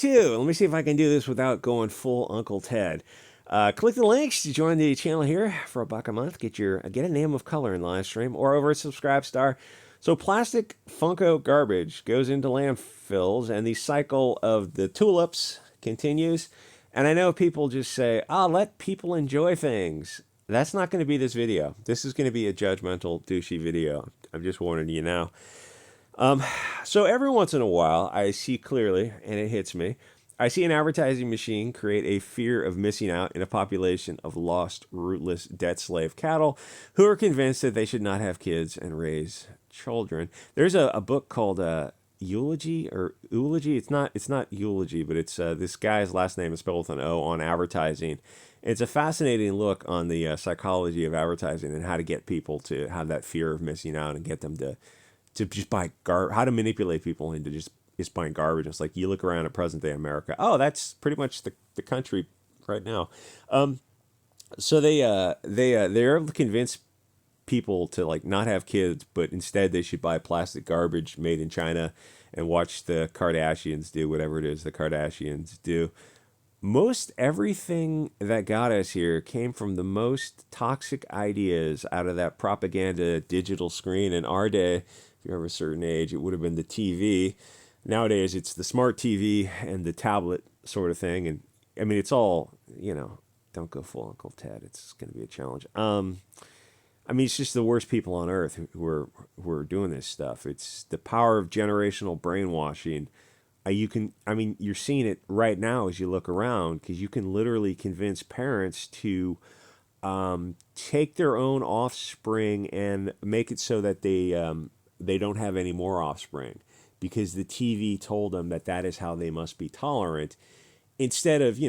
2. Let me see if I can do this without going full Uncle Ted. Click the links to join the channel here for $1 a month. Get a name of color in live stream or over at Subscribestar. So plastic Funkco garbage goes into landfills, and the cycle of the tulips continues. And I know people just say, let people enjoy things. That's not going to be this video. This is going to be a judgmental, douchey video. I'm just warning you now. So every once in a while, I see clearly, and it hits me, I see an advertising machine create a fear of missing out in a population of lost, rootless, debt-slave cattle who are convinced that they should not have kids and raise children. There's a book called Eulogy or Eulogy. It's not Eulogy, but it's this guy's last name is spelled with an O, on advertising. It's a fascinating look on the psychology of advertising and how to get people to have that fear of missing out and get them to just buy how to manipulate people into just buying garbage. It's like you look around at present day America. Oh, that's pretty much the country right now. So they're able to convince people to like not have kids, but instead they should buy plastic garbage made in China and watch the Kardashians do whatever it is the Kardashians do. Most everything that got us here came from the most toxic ideas out of that propaganda digital screen. In our day, if you're of a certain age, it would have been the TV. Nowadays, it's the smart TV and the tablet sort of thing. And I mean, it's all, don't go full Uncle Ted. It's going to be a challenge. I mean, it's just the worst people on earth who are doing this stuff. It's the power of generational brainwashing. You're seeing it right now as you look around, because you can literally convince parents to take their own offspring and make it so that they don't have any more offspring, because the TV told them that is how they must be tolerant, instead of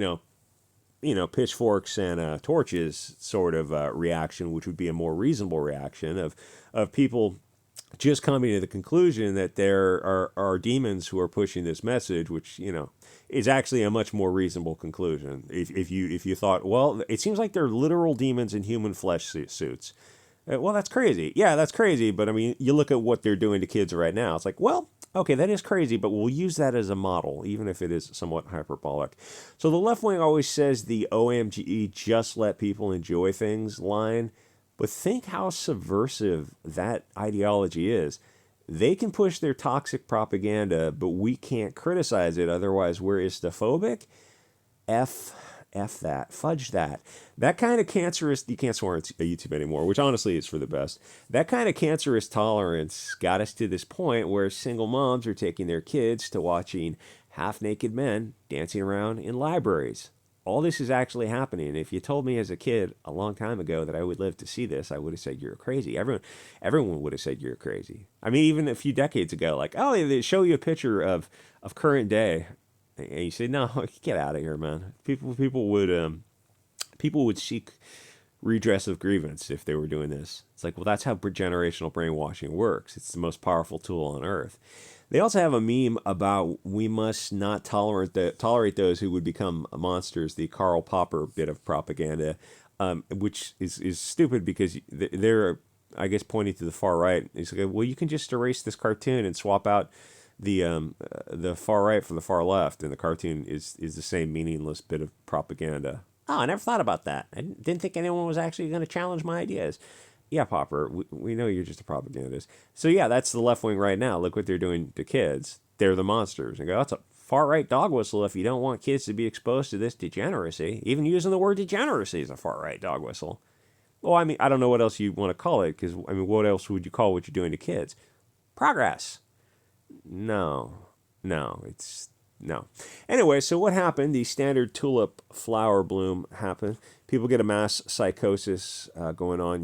pitchforks and torches sort of reaction, which would be a more reasonable reaction of people just coming to the conclusion that there are demons who are pushing this message, which is actually a much more reasonable conclusion. If you thought, well, it seems like they're literal demons in human flesh suits. Well, that's crazy. Yeah, that's crazy. But I mean, you look at what they're doing to kids right now. It's like, well, okay, that is crazy, but we'll use that as a model, even if it is somewhat hyperbolic. So the left wing always says the OMG, just let people enjoy things line. But think how subversive that ideology is. They can push their toxic propaganda, but we can't criticize it. Otherwise, we're istophobic. F that. Fudge that. That kind of cancerous, you can't swear on YouTube anymore, which honestly is for the best. That kind of cancerous tolerance got us to this point where single moms are taking their kids to watching half-naked men dancing around in libraries. All this is actually happening. If you told me as a kid a long time ago that I would live to see this, I would have said you're crazy. Everyone would have said you're crazy. I mean, even a few decades ago, like, oh, they show you a picture of current day, and you say, no, get out of here, man. People would seek redress of grievance if they were doing this. It's like, well, that's how generational brainwashing works. It's the most powerful tool on earth. They also have a meme about we must not tolerate those who would become monsters, the Karl Popper bit of propaganda, which is stupid because they're, I guess, pointing to the far right. It's like, well, you can just erase this cartoon and swap out the far right for the far left, and the cartoon is the same meaningless bit of propaganda. Oh, I never thought about that. I didn't think anyone was actually going to challenge my ideas. Yeah, Popper, we know you're just a propagandist. So yeah, that's the left wing right now. Look what they're doing to kids. They're the monsters. And go, that's a far-right dog whistle if you don't want kids to be exposed to this degeneracy. Even using the word degeneracy is a far-right dog whistle. Well, I mean, I don't know what else you want to call it, because, I mean, what else would you call what you're doing to kids? Progress. No. Anyway, so what happened? The standard tulip flower bloom happened. People get a mass psychosis going on,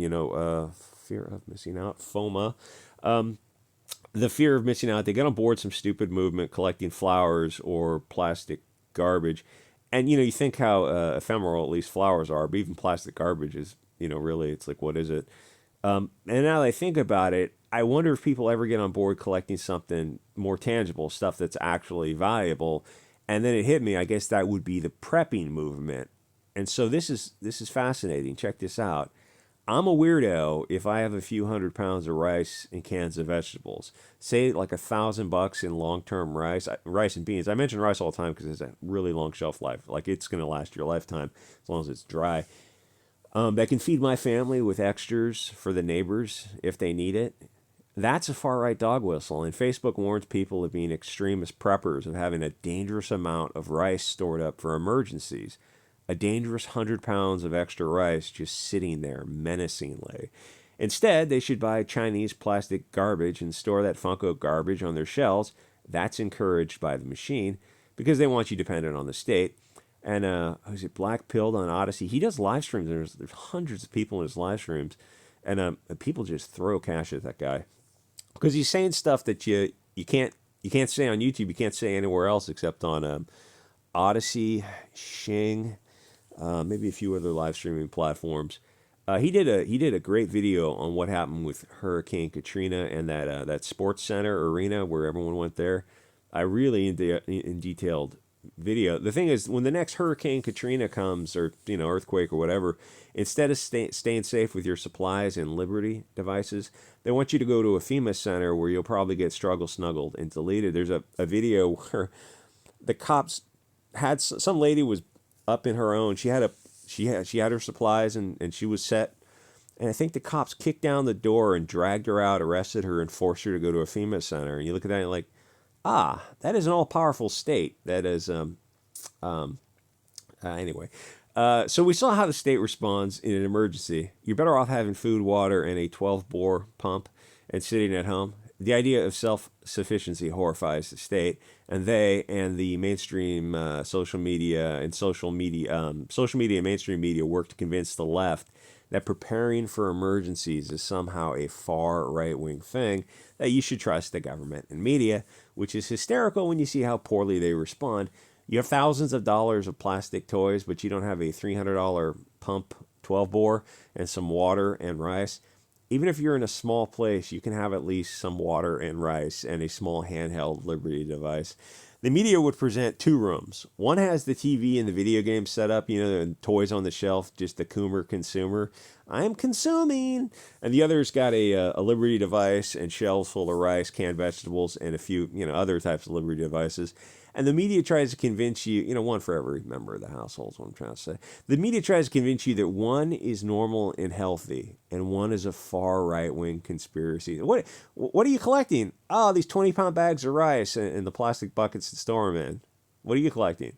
fear of missing out, FOMA. The fear of missing out, they get on board some stupid movement collecting flowers or plastic garbage. And, you think how ephemeral at least flowers are, but even plastic garbage is, really, it's like, what is it? And now that I think about it, I wonder if people ever get on board collecting something more tangible, stuff that's actually valuable. And then it hit me, I guess that would be the prepping movement. And so this is fascinating. Check this out. I'm a weirdo if I have a few $100 of rice and cans of vegetables. Say like $1,000 in long-term rice and beans. I mention rice all the time because it's a really long shelf life. Like it's going to last your lifetime as long as it's dry. That can feed my family with extras for the neighbors if they need it. That's a far right dog whistle, and Facebook warns people of being extremist preppers, of having a dangerous amount of rice stored up for emergencies. A dangerous 100 pounds of extra rice just sitting there menacingly. Instead, they should buy Chinese plastic garbage and store that Funkco garbage on their shelves. That's encouraged by the machine because they want you dependent on the state. And who's it? Black Pilled on Odyssey. He does live streams. There's hundreds of people in his live streams, and people just throw cash at that guy because he's saying stuff that you can't say on YouTube. You can't say anywhere else except on Odyssey, Shing, maybe a few other live streaming platforms. He did a great video on what happened with Hurricane Katrina and that Sports Center arena where everyone went there. I really in detailed video. The thing is, when the next Hurricane Katrina comes, or earthquake or whatever, instead of staying safe with your supplies and Liberty devices, they want you to go to a FEMA center where you'll probably get struggle snuggled and deleted. There's a video where the cops had some lady was up in her own. She had her supplies and she was set. And I think the cops kicked down the door and dragged her out, arrested her, and forced her to go to a FEMA center. And you look at that and you're like, that is an all-powerful state. That is, anyway. So we saw how the state responds in an emergency. You're better off having food, water, and a 12-bore pump and sitting at home. The idea of self-sufficiency horrifies the state, and they and the mainstream social media and mainstream media work to convince the left that preparing for emergencies is somehow a far right-wing thing, that you should trust the government and media, which is hysterical when you see how poorly they respond. You have thousands of dollars of plastic toys, but you don't have a $300 pump 12-bore and some water and rice. Even if you're in a small place, you can have at least some water and rice and a small handheld Liberty device. The media would present two rooms. One has the TV and the video game set up, the toys on the shelf, just the coomer consumer. I'm consuming. And the other's got a Liberty device and shelves full of rice, canned vegetables, and a few, other types of Liberty devices. And the media tries to convince you, one for every member of the household is what I'm trying to say. The media tries to convince you that one is normal and healthy and one is a far right-wing conspiracy. What are you collecting? Oh, these 20-pound bags of rice and the plastic buckets to store them in. What are you collecting?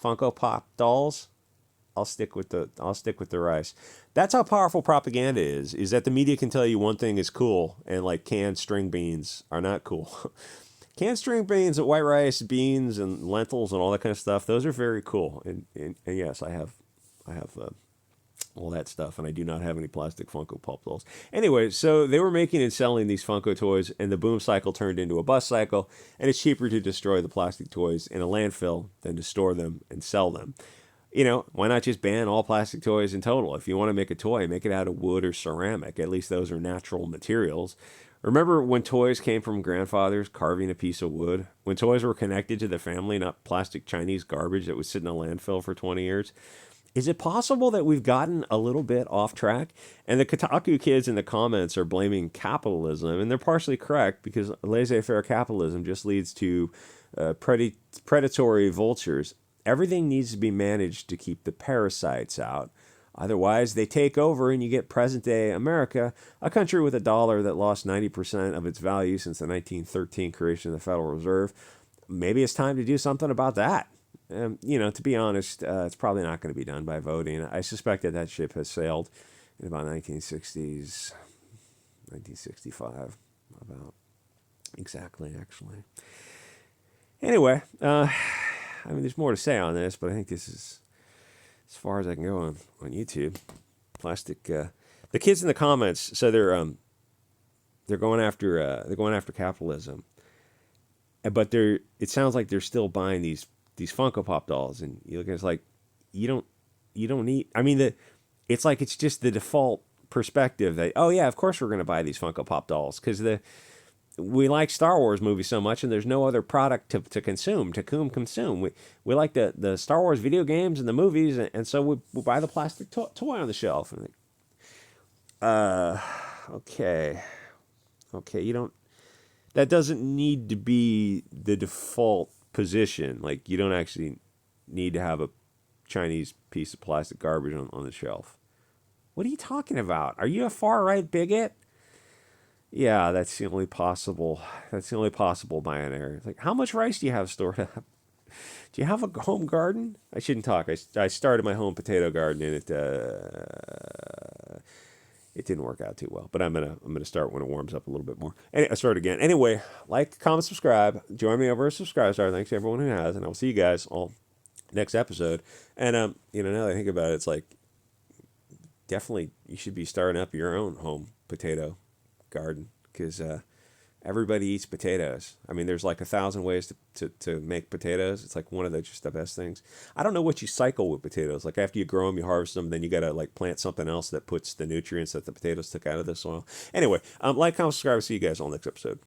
Funko Pop dolls? I'll stick with the rice. That's how powerful propaganda is that the media can tell you one thing is cool and like canned string beans are not cool. Canned string beans and white rice, beans and lentils and all that kind of stuff, those are very cool. And yes, I have all that stuff, and I do not have any plastic Funko Pop dolls. Anyway, so they were making and selling these Funko toys, and the boom cycle turned into a bust cycle, and it's cheaper to destroy the plastic toys in a landfill than to store them and sell them. Why not just ban all plastic toys in total? If you want to make a toy, make it out of wood or ceramic. At least those are natural materials. Remember when toys came from grandfathers carving a piece of wood? When toys were connected to the family, not plastic Chinese garbage that was sitting in a landfill for 20 years? Is it possible that we've gotten a little bit off track? And the Kotaku kids in the comments are blaming capitalism, and they're partially correct because laissez-faire capitalism just leads to predatory vultures. Everything needs to be managed to keep the parasites out. Otherwise, they take over and you get present-day America, a country with a dollar that lost 90% of its value since the 1913 creation of the Federal Reserve. Maybe it's time to do something about that. To be honest, it's probably not going to be done by voting. I suspect that ship has sailed in about 1960s, 1965, about exactly, actually. Anyway, there's more to say on this, but I think this is as far as I can go on YouTube. Plastic. The kids in the comments, so they're going after capitalism, but it sounds like they're still buying these Funko Pop dolls, and you look at it, it's like you don't need. It's like it's just the default perspective that, oh yeah, of course we're going to buy these Funko Pop dolls because we like Star Wars movies so much, and there's no other product to consume. We like the Star Wars video games and the movies, and so we buy the plastic toy on the shelf. And Okay. Okay, you don't. That doesn't need to be the default position. Like, you don't actually need to have a Chinese piece of plastic garbage on the shelf. What are you talking about? Are you a far right bigot? Yeah, that's the only possible. That's the only possible binary. Like, how much rice do you have stored up? Do you have a home garden? I shouldn't talk. I started my home potato garden and it didn't work out too well. But I'm gonna start when it warms up a little bit more. And I start again. Anyway, like, comment, subscribe. Join me over at Subscribe Star. Thanks to everyone who has, and I'll see you guys all next episode. And now that I think about it, it's like, definitely you should be starting up your own home potato garden, because everybody eats potatoes. I mean, there's like 1,000 ways to make potatoes. It's like one of the just the best things. I don't know what you cycle with potatoes. Like, after you grow them, you harvest them, then you gotta like plant something else that puts the nutrients that the potatoes took out of the soil. Anyway, like, comment, subscribe. See you guys on the next episode.